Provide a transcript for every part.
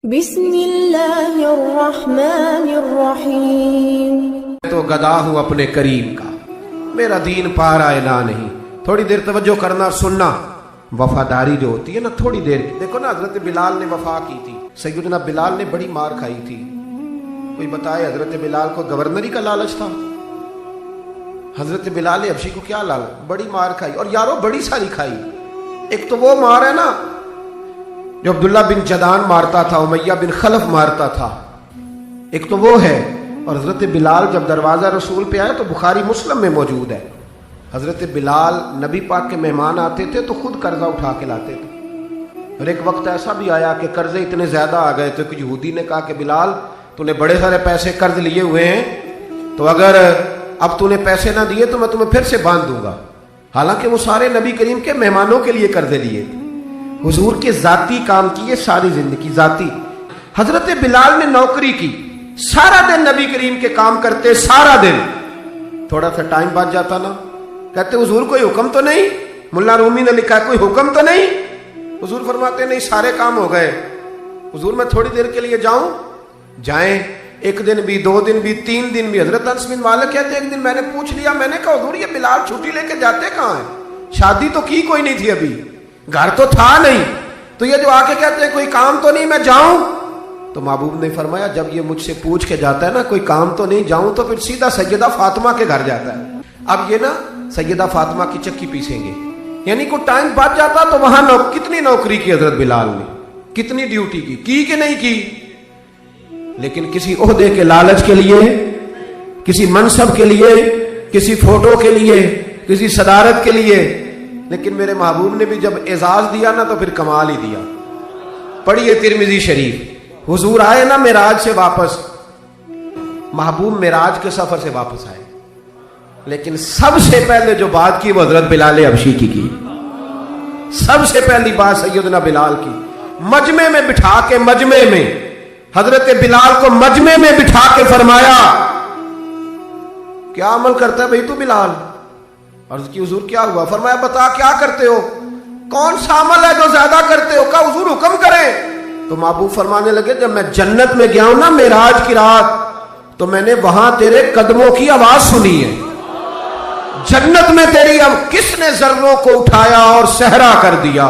بسم اللہ الرحمن الرحیم۔ تو گدا ہوں اپنے کریم کا، میرا دین پا رہا ہے نہ نہیں۔ تھوڑی دیر توجہ کرنا، سننا۔ وفاداری جو ہوتی ہے نا، تھوڑی دیر کی۔ دیکھو نا، حضرت بلال نے وفا کی تھی، سیدنا بلال نے بڑی مار کھائی تھی۔ کوئی بتائے حضرت بلال کو گورنری کا لالچ تھا؟ حضرت بلال حبشی کو کیا لالچ؟ بڑی مار کھائی، اور یارو بڑی ساری کھائی۔ ایک تو وہ مار ہے نا جو عبداللہ بن جدان مارتا تھا، امیہ بن خلف مارتا تھا، ایک تو وہ ہے۔ اور حضرت بلال جب دروازہ رسول پہ آئے تو بخاری مسلم میں موجود ہے، حضرت بلال نبی پاک کے مہمان آتے تھے تو خود قرضہ اٹھا کے لاتے تھے۔ اور ایک وقت ایسا بھی آیا کہ قرضے اتنے زیادہ آ گئے تھے کہ یہودی نے کہا کہ بلال تو نے بڑے سارے پیسے قرض لیے ہوئے ہیں، تو اگر اب تو نے پیسے نہ دیے تو میں تمہیں پھر سے باندھ دوں گا۔ حالانکہ وہ سارے نبی کریم کے مہمانوں کے لیے قرضے لیے تھے، حضور کے ذاتی کام کیے ساری زندگی ذاتی۔ حضرت بلال نے نوکری کی، سارا دن نبی کریم کے کام کرتے، سارا دن۔ تھوڑا سا ٹائم بچ جاتا نا، کہتے حضور کوئی حکم تو نہیں؟ ملا رومی نے لکھا کوئی حکم تو نہیں؟ حضور فرماتے نہیں، سارے کام ہو گئے۔ حضور میں تھوڑی دیر کے لیے جاؤں؟ جائیں۔ ایک دن بھی، 2 دن بھی، 3 دن بھی۔ حضرت انس بن مالک کہتے ایک دن میں نے پوچھ لیا، میں نے کہا حضور یہ بلال چھٹی لے کے جاتے کہاں ہیں؟ شادی تو کی کوئی نہیں تھی ابھی، گھر تو تھا نہیں، تو یہ جو آ کے کہتے ہیں کوئی کام تو نہیں میں جاؤں؟ تو محبوب نے فرمایا جب یہ مجھ سے پوچھ کے جاتا ہے نا کوئی کام تو نہیں جاؤں، تو پھر سیدھا سیدہ فاطمہ کے گھر جاتا ہے۔ اب یہ نا سیدہ فاطمہ کی چکی پیسیں گے، یعنی کوئی ٹائم بچ جاتا تو وہاں کتنی نوکری کی حضرت بلال نے، کتنی ڈیوٹی کی کہ نہیں کی؟ لیکن کسی عہدے کے لالچ کے لیے، کسی منصب کے لیے، کسی فوٹو کے لیے، کسی صدارت کے لیے۔ لیکن میرے محبوب نے بھی جب اعزاز دیا نا تو پھر کمال ہی دیا۔ پڑھیے ترمذی شریف، حضور آئے نا معراج سے واپس، محبوب معراج کے سفر سے واپس آئے، لیکن سب سے پہلے جو بات کی وہ حضرت بلال حبشی کی۔ سب سے پہلی بات سیدنا بلال کی، مجمع میں بٹھا کے، مجمع میں حضرت بلال کو مجمع میں بٹھا کے فرمایا کیا عمل کرتا ہے بھئی تو بلال؟ عرض کی حضور کیا ہوا؟ فرمایا بتا کیا کرتے ہو، کون سا عمل ہے جو زیادہ کرتے ہو؟ کہا حضور حکم کریں۔ تو محبوب فرمانے لگے جب میں جنت میں گیا ہوں نا معراج کی رات، تو میں نے وہاں تیرے قدموں کی آواز سنی ہے۔ جنت میں تیری کس نے ذروں کو اٹھایا اور صحرا کر دیا،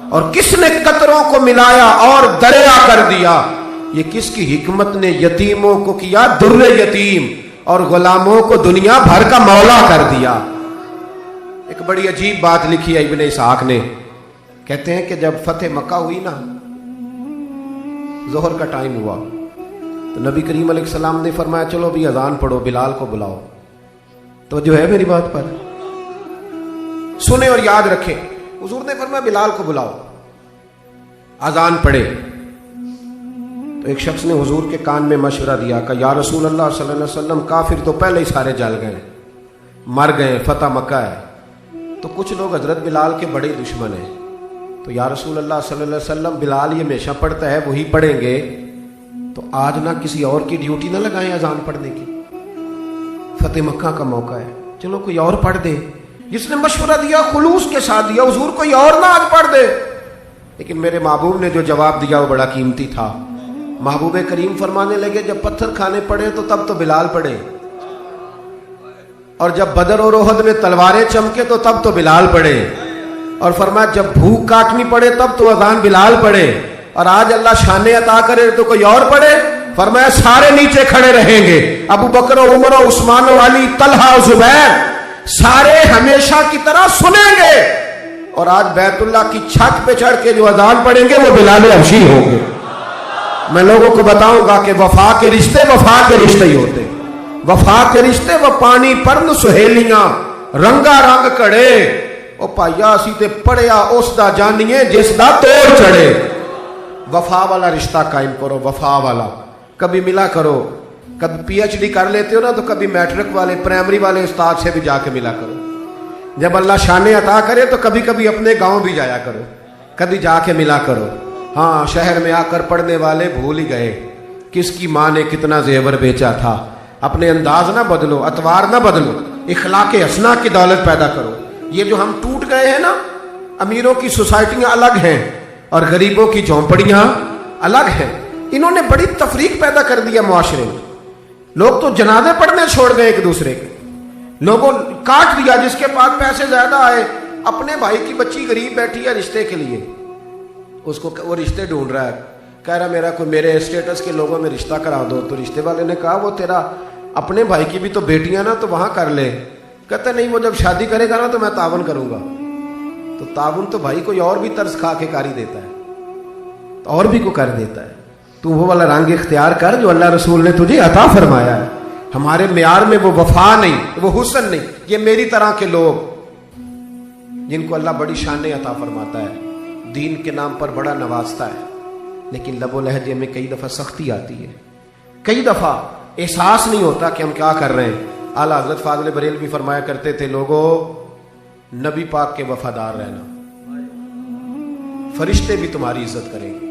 اور کس نے قطروں کو ملایا اور دریا کر دیا؟ یہ کس کی حکمت نے یتیموں کو کیا در یتیم، اور غلاموں کو دنیا بھر کا مولا کر دیا۔ ایک بڑی عجیب بات لکھی ہے ابن اسحاق نے، کہتے ہیں کہ جب فتح مکہ ہوئی نا، ظہر کا ٹائم ہوا، تو نبی کریم علیہ السلام نے فرمایا چلو بھی اذان پڑھو، بلال کو بلاؤ۔ تو جو ہے میری بات پر سنیں اور یاد رکھیں، حضور نے فرمایا بلال کو بلاؤ، اذان پڑھے۔ تو ایک شخص نے حضور کے کان میں مشورہ دیا کہ یا رسول اللہ صلی اللہ علیہ وسلم کافر تو پہلے ہی سارے جل گئے، مر گئے، فتح مکہ ہے، تو کچھ لوگ حضرت بلال کے بڑے دشمن ہیں، تو یا رسول اللہ صلی اللہ علیہ وسلم بلال یہ ہمیشہ پڑھتا ہے، وہی پڑھیں گے، تو آج نہ کسی اور کی ڈیوٹی نہ لگائیں اذان پڑھنے کی، فتح مکہ کا موقع ہے، چلو کوئی اور پڑھ دے۔ جس نے مشورہ دیا خلوص کے ساتھ دیا، حضور کوئی اور نہ آج پڑھ دے۔ لیکن میرے محبوب نے جو جواب دیا وہ بڑا قیمتی تھا۔ محبوب کریم فرمانے لگے جب پتھر کھانے پڑے تو تب تو بلال پڑھے، اور جب بدر اور احد میں تلواریں چمکے تو تب تو بلال پڑھے، اور فرمایا جب بھوک کاٹنی پڑے تب تو اذان بلال پڑھے، اور آج اللہ شانے عطا کرے تو کوئی اور پڑھے؟ فرمایا سارے نیچے کھڑے رہیں گے، ابو بکر و عمر و عثمان و علی، طلحہ و زبیر، سارے ہمیشہ کی طرح سنیں گے، اور آج بیت اللہ کی چھت پہ چڑھ کے جو اذان پڑھیں گے وہ بلال حبشی ہوں گے۔ میں لوگوں کو بتاؤں گا کہ وفا کے رشتے وفا کے رشتے ہی ہوتے، وفا کے رشتے وہ پانی پرن سہیلیاں رنگا رنگ کڑے، او پائیا اسی تے پڑیا اس دا جانیے جس دا توڑ چڑھے۔ وفا والا رشتہ قائم کرو، وفا والا، کبھی ملا کرو، کبھی پی ایچ ڈی کر لیتے ہو نا تو کبھی میٹرک والے پرائمری والے استاد سے بھی جا کے ملا کرو، جب اللہ شانے عطا کرے تو کبھی کبھی اپنے گاؤں بھی جایا کرو، کبھی جا کے ملا کرو۔ ہاں شہر میں آ کر پڑھنے والے بھول ہی گئے کس کی ماں نے کتنا زیور بیچا تھا۔ اپنے انداز نہ بدلو، اطوار نہ بدلو، اخلاق حسنہ کی دولت پیدا کرو۔ یہ جو ہم ٹوٹ گئے ہیں نا، امیروں کی سوسائٹیاں الگ ہیں اور غریبوں کی جھونپڑیاں الگ ہیں، انہوں نے بڑی تفریق پیدا کر دیا معاشرے میں. لوگ تو جنازے پڑھنے چھوڑ گئے ایک دوسرے کے, لوگوں کاٹ دیا. جس کے پاس پیسے زیادہ آئے, اپنے بھائی کی بچی غریب بیٹھی ہے رشتے کے لیے, اس کو وہ رشتے ڈھونڈ رہا ہے, کہہ رہا میرا کوئی میرے اسٹیٹس کے لوگوں میں رشتہ کرا دو. تو رشتے والے نے کہا وہ تیرا اپنے بھائی کی بھی تو بیٹیاں نا, تو وہاں کر لے. کہتا نہیں وہ جب شادی کرے گا نا تو میں تعاون کروں گا. تو تعاون تو بھائی کوئی اور بھی طرز کھا کے کر ہی دیتا ہے, اور بھی کو کر دیتا ہے. تو وہ والا رنگ اختیار کر جو اللہ رسول نے تجھے عطا فرمایا ہے. ہمارے معیار میں وہ وفا نہیں, وہ حسن نہیں. یہ میری طرح کے لوگ جن کو اللہ بڑی شانیں عطا فرماتا ہے, دین کے نام پر بڑا نوازتا ہے, لیکن لب و لہجے میں کئی دفعہ سختی آتی ہے, کئی دفعہ احساس نہیں ہوتا کہ ہم کیا کر رہے ہیں. اعلیٰ حضرت فاضل بریلوی بھی فرمایا کرتے تھے, لوگوں نبی پاک کے وفادار رہنا, فرشتے بھی تمہاری عزت کریں گے.